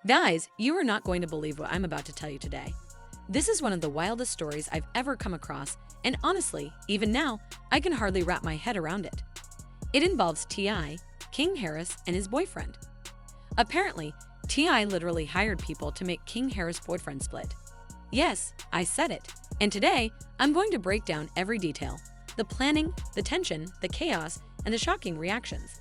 Guys, you are not going to believe what I'm about to tell you today. This is one of the wildest stories I've ever come across, and honestly, even now, I can hardly wrap my head around it. It involves T.I., King Harris, and his boyfriend. Apparently, T.I. literally hired people to make King Harris' boyfriend split. Yes, I said it. And today, I'm going to break down every detail: the planning, the tension, the chaos, and the shocking reactions.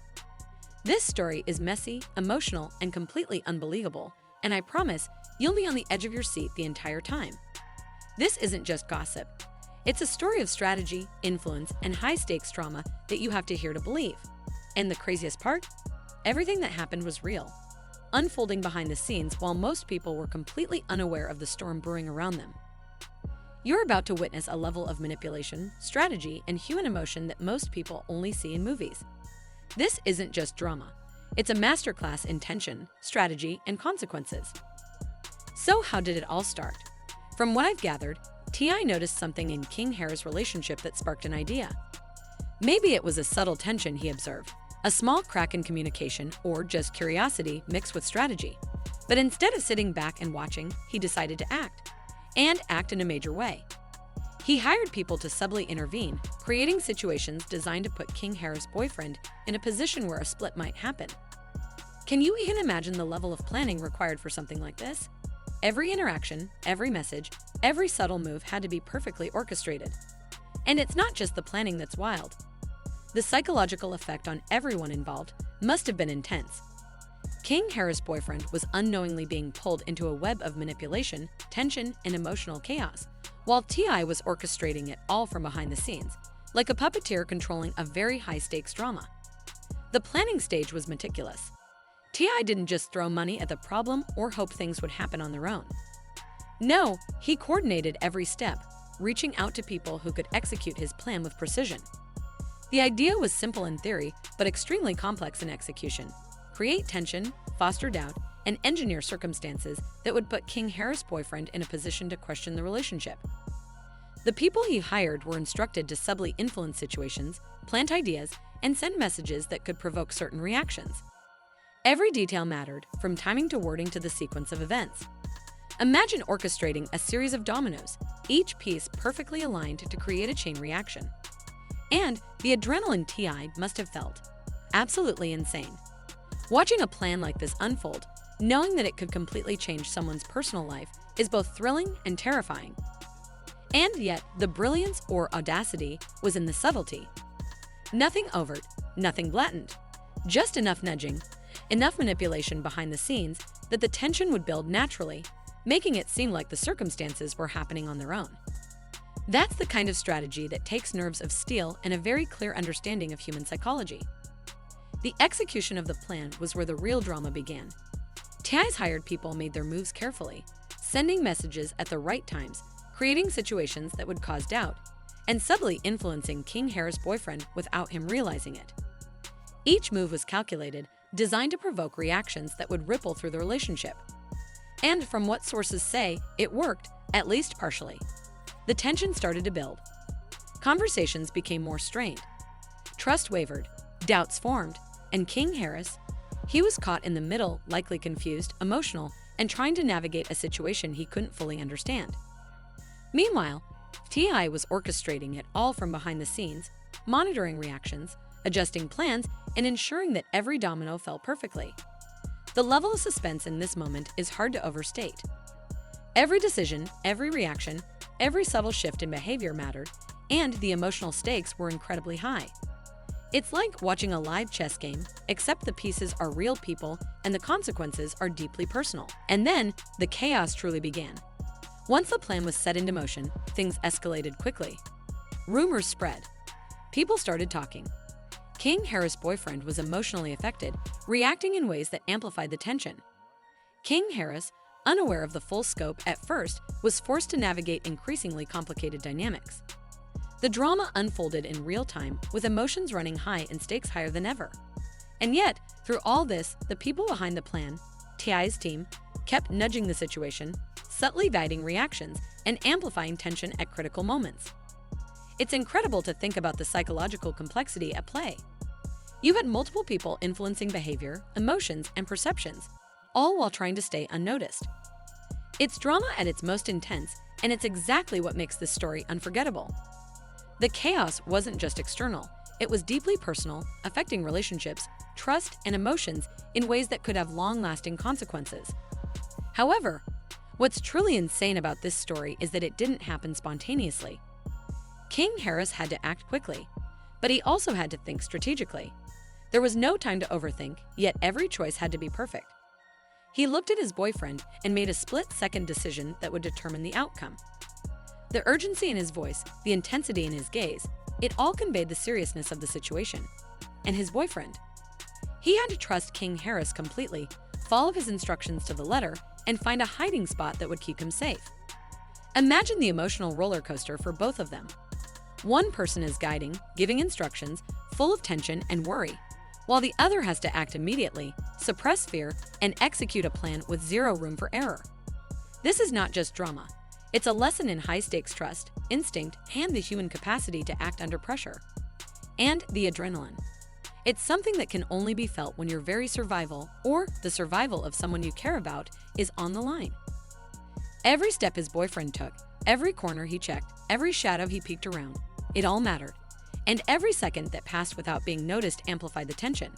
This story is messy, emotional, and completely unbelievable, and I promise you'll be on the edge of your seat the entire time. This isn't just gossip. It's a story of strategy, influence, and high-stakes drama that you have to hear to believe. And the craziest part? Everything that happened was real, unfolding behind the scenes while most people were completely unaware of the storm brewing around them. You're about to witness a level of manipulation, strategy, and human emotion that most people only see in movies. This isn't just drama. It's a masterclass in tension, strategy, and consequences. So how did it all start? From what I've gathered, T.I. noticed something in King Harris' relationship that sparked an idea. Maybe it was a subtle tension he observed, a small crack in communication, or just curiosity mixed with strategy. But instead of sitting back and watching, he decided to act in a major way. He hired people to subtly intervene, creating situations designed to put King Harris' boyfriend in a position where a split might happen. Can you even imagine the level of planning required for something like this? Every interaction, every message, every subtle move had to be perfectly orchestrated. And it's not just the planning that's wild. The psychological effect on everyone involved must have been intense. King Harris' boyfriend was unknowingly being pulled into a web of manipulation, tension, and emotional chaos, while T.I. was orchestrating it all from behind the scenes, like a puppeteer controlling a very high-stakes drama. The planning stage was meticulous. T.I. didn't just throw money at the problem or hope things would happen on their own. No, he coordinated every step, reaching out to people who could execute his plan with precision. The idea was simple in theory, but extremely complex in execution: create tension, foster doubt, and engineer circumstances that would put King Harris' boyfriend in a position to question the relationship. The people he hired were instructed to subtly influence situations, plant ideas, and send messages that could provoke certain reactions. Every detail mattered, from timing to wording to the sequence of events. Imagine orchestrating a series of dominoes, each piece perfectly aligned to create a chain reaction. And the adrenaline T.I. must have felt absolutely insane. Watching a plan like this unfold, knowing that it could completely change someone's personal life, is both thrilling and terrifying. And yet, the brilliance or audacity was in the subtlety. Nothing overt, nothing blatant, just enough nudging, enough manipulation behind the scenes that the tension would build naturally, making it seem like the circumstances were happening on their own. That's the kind of strategy that takes nerves of steel and a very clear understanding of human psychology. The execution of the plan was where the real drama began. T.I.'s hired people made their moves carefully, sending messages at the right times, creating situations that would cause doubt, and subtly influencing King Harris' boyfriend without him realizing it. Each move was calculated, designed to provoke reactions that would ripple through the relationship. And from what sources say, it worked, at least partially. The tension started to build. Conversations became more strained. Trust wavered, doubts formed, and King Harris, he was caught in the middle, likely confused, emotional, and trying to navigate a situation he couldn't fully understand. Meanwhile, T.I. was orchestrating it all from behind the scenes, monitoring reactions, adjusting plans, and ensuring that every domino fell perfectly. The level of suspense in this moment is hard to overstate. Every decision, every reaction, every subtle shift in behavior mattered, and the emotional stakes were incredibly high. It's like watching a live chess game, except the pieces are real people and the consequences are deeply personal. And then, the chaos truly began. Once the plan was set into motion, things escalated quickly. Rumors spread. People started talking. King Harris' boyfriend was emotionally affected, reacting in ways that amplified the tension. King Harris, unaware of the full scope at first, was forced to navigate increasingly complicated dynamics. The drama unfolded in real time, with emotions running high and stakes higher than ever. And yet, through all this, the people behind the plan, T.I.'s team, kept nudging the situation, subtly guiding reactions, and amplifying tension at critical moments. It's incredible to think about the psychological complexity at play. You had multiple people influencing behavior, emotions, and perceptions, all while trying to stay unnoticed. It's drama at its most intense, and it's exactly what makes this story unforgettable. The chaos wasn't just external, it was deeply personal, affecting relationships, trust, and emotions in ways that could have long-lasting consequences. However, what's truly insane about this story is that it didn't happen spontaneously. King Harris had to act quickly, but he also had to think strategically. There was no time to overthink, yet every choice had to be perfect. He looked at his boyfriend and made a split-second decision that would determine the outcome. The urgency in his voice, the intensity in his gaze, it all conveyed the seriousness of the situation. And his boyfriend? He had to trust King Harris completely, follow his instructions to the letter, and find a hiding spot that would keep him safe. Imagine the emotional roller coaster for both of them. One person is guiding, giving instructions, full of tension and worry, while the other has to act immediately, suppress fear, and execute a plan with zero room for error. This is not just drama. It's a lesson in high-stakes trust, instinct, and the human capacity to act under pressure. And the adrenaline. It's something that can only be felt when your very survival, or the survival of someone you care about, is on the line. Every step his boyfriend took, every corner he checked, every shadow he peeked around, it all mattered. And every second that passed without being noticed amplified the tension.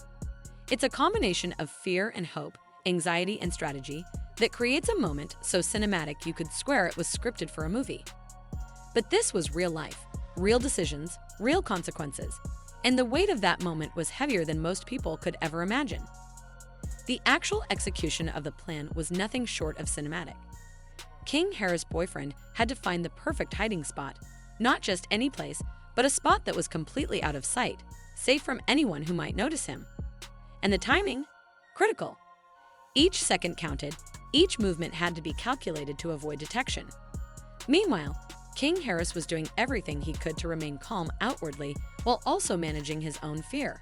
It's a combination of fear and hope, anxiety and strategy, that creates a moment so cinematic you could swear it was scripted for a movie. But this was real life, real decisions, real consequences, and the weight of that moment was heavier than most people could ever imagine. The actual execution of the plan was nothing short of cinematic. King Harris' boyfriend had to find the perfect hiding spot, not just any place, but a spot that was completely out of sight, safe from anyone who might notice him. And the timing? Critical. Each second counted, each movement had to be calculated to avoid detection. Meanwhile, King Harris was doing everything he could to remain calm outwardly while also managing his own fear.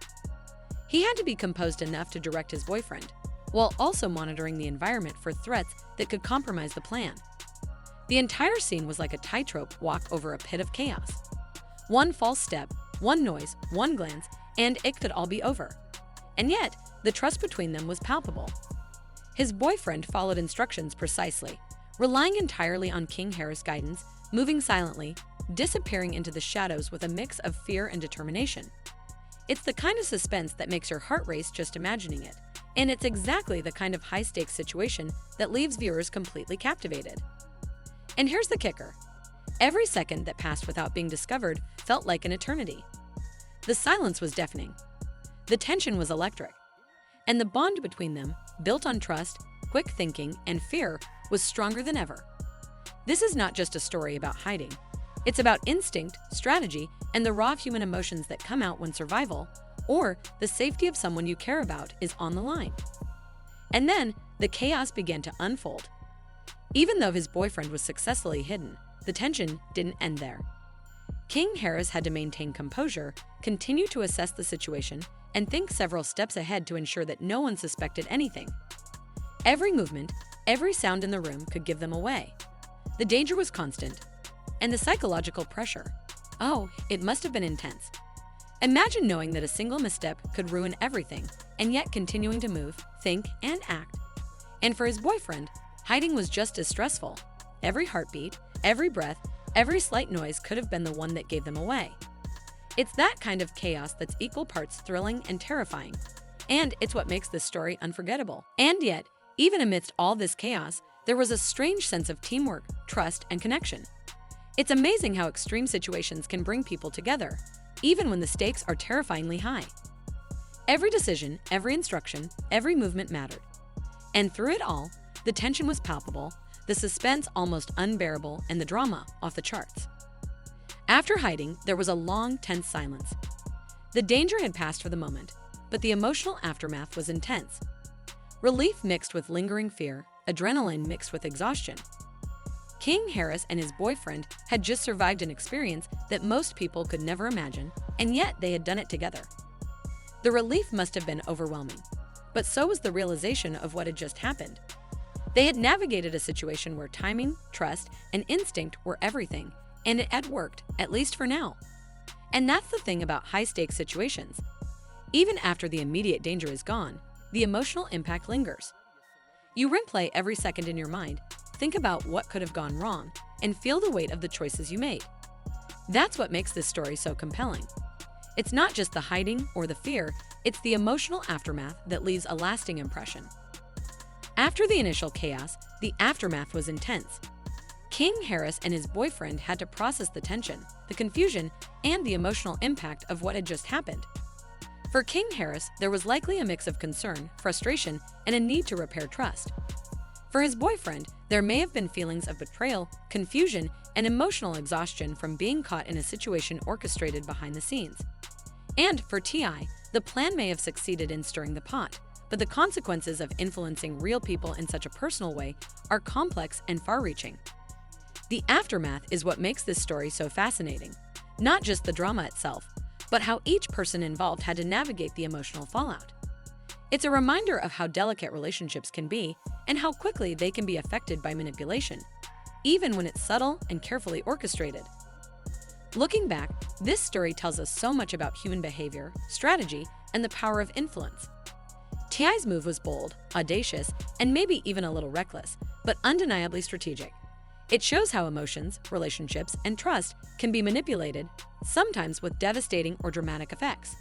He had to be composed enough to direct his boyfriend, while also monitoring the environment for threats that could compromise the plan. The entire scene was like a tightrope walk over a pit of chaos. One false step, one noise, one glance, and it could all be over. And yet, the trust between them was palpable. His boyfriend followed instructions precisely, relying entirely on King Harris' guidance, moving silently, disappearing into the shadows with a mix of fear and determination. It's the kind of suspense that makes your heart race just imagining it, and it's exactly the kind of high-stakes situation that leaves viewers completely captivated. And here's the kicker. Every second that passed without being discovered felt like an eternity. The silence was deafening. The tension was electric. And the bond between them, built on trust, quick thinking, and fear, was stronger than ever. This is not just a story about hiding. It's about instinct, strategy, and the raw human emotions that come out when survival, or the safety of someone you care about, is on the line. And then, the chaos began to unfold. Even though his boyfriend was successfully hidden, the tension didn't end there. King Harris had to maintain composure, continue to assess the situation, and think several steps ahead to ensure that no one suspected anything. Every movement, every sound in the room could give them away. The danger was constant, and the psychological pressure. Oh, it must have been intense. Imagine knowing that a single misstep could ruin everything, and yet continuing to move, think, and act. And for his boyfriend, hiding was just as stressful. Every heartbeat, every breath, every slight noise could have been the one that gave them away. It's that kind of chaos that's equal parts thrilling and terrifying. And it's what makes this story unforgettable. And yet, even amidst all this chaos, there was a strange sense of teamwork, trust, and connection. It's amazing how extreme situations can bring people together, even when the stakes are terrifyingly high. Every decision, every instruction, every movement mattered. And through it all, the tension was palpable, the suspense almost unbearable, and the drama off the charts. After hiding, there was a long, tense silence. The danger had passed for the moment, but the emotional aftermath was intense. Relief mixed with lingering fear, adrenaline mixed with exhaustion. King Harris and his boyfriend had just survived an experience that most people could never imagine, and yet they had done it together. The relief must have been overwhelming, but so was the realization of what had just happened. They had navigated a situation where timing, trust, and instinct were everything, and it had worked, at least for now. And that's the thing about high-stakes situations. Even after the immediate danger is gone, the emotional impact lingers. You replay every second in your mind, think about what could have gone wrong, and feel the weight of the choices you made. That's what makes this story so compelling. It's not just the hiding or the fear, it's the emotional aftermath that leaves a lasting impression. After the initial chaos, the aftermath was intense. King Harris and his boyfriend had to process the tension, the confusion, and the emotional impact of what had just happened. For King Harris, there was likely a mix of concern, frustration, and a need to repair trust. For his boyfriend, there may have been feelings of betrayal, confusion, and emotional exhaustion from being caught in a situation orchestrated behind the scenes. And for T.I., the plan may have succeeded in stirring the pot, but the consequences of influencing real people in such a personal way are complex and far-reaching. The aftermath is what makes this story so fascinating. Not just the drama itself, but how each person involved had to navigate the emotional fallout. It's a reminder of how delicate relationships can be and how quickly they can be affected by manipulation, even when it's subtle and carefully orchestrated. Looking back, this story tells us so much about human behavior, strategy, and the power of influence. T.I.'s move was bold, audacious, and maybe even a little reckless, but undeniably strategic. It shows how emotions, relationships, and trust can be manipulated, sometimes with devastating or dramatic effects.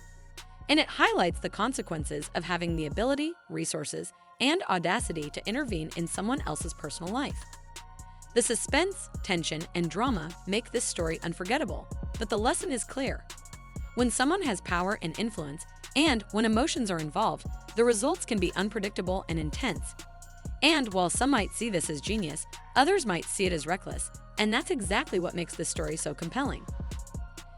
And it highlights the consequences of having the ability, resources, and audacity to intervene in someone else's personal life. The suspense, tension, and drama make this story unforgettable, but the lesson is clear. When someone has power and influence, and when emotions are involved, the results can be unpredictable and intense. And while some might see this as genius, others might see it as reckless, and that's exactly what makes this story so compelling.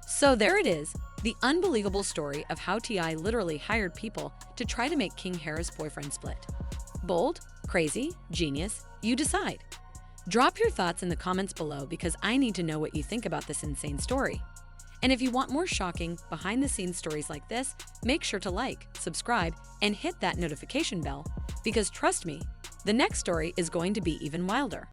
So there it is, the unbelievable story of how T.I. literally hired people to try to make King Harris' boyfriend split. Bold, crazy, genius, you decide. Drop your thoughts in the comments below because I need to know what you think about this insane story. And if you want more shocking, behind-the-scenes stories like this, make sure to like, subscribe, and hit that notification bell because trust me, the next story is going to be even wilder.